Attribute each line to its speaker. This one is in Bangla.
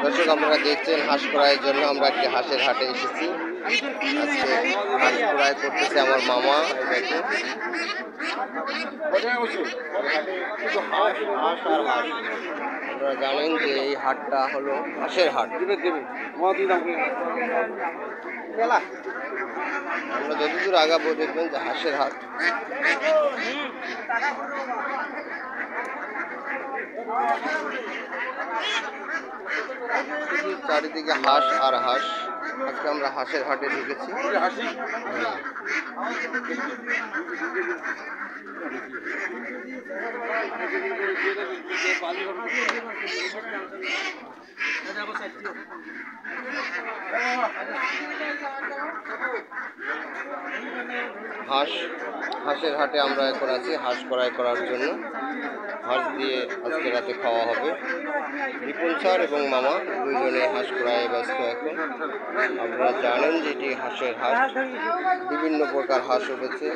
Speaker 1: দর্শক, আপনারা দেখছেন হাঁস ক্রয়ের জন্য আমরা একটি হাঁসের হাটে এসেছি। আজকে হাঁস ক্রয় করতেছে আমার মামা। এই দেখুন, আপনারা জানেন যে এই হাটটা হলো হাঁসের হাট। আমরা যতদূর আগাবো দেখবেন যে হাঁসের হাট। চারিদিকে হাঁস আর হাঁস। আজকে আমরা হাঁসের হাটে ঢুকেছি। হাঁসের হাটে আমরা এখন আছি হাঁস ক্রয় করার জন্য। হাঁস দিয়ে আজকে রাতে খাওয়া হবে। রিপন স্যার এবং মামা দুইজনে হাঁস ক্রয়ে ব্যস্ত এখন। আপনারা জানেন যে এটি হাঁসের হাট, বিভিন্ন প্রকার হাঁস উঠেছে।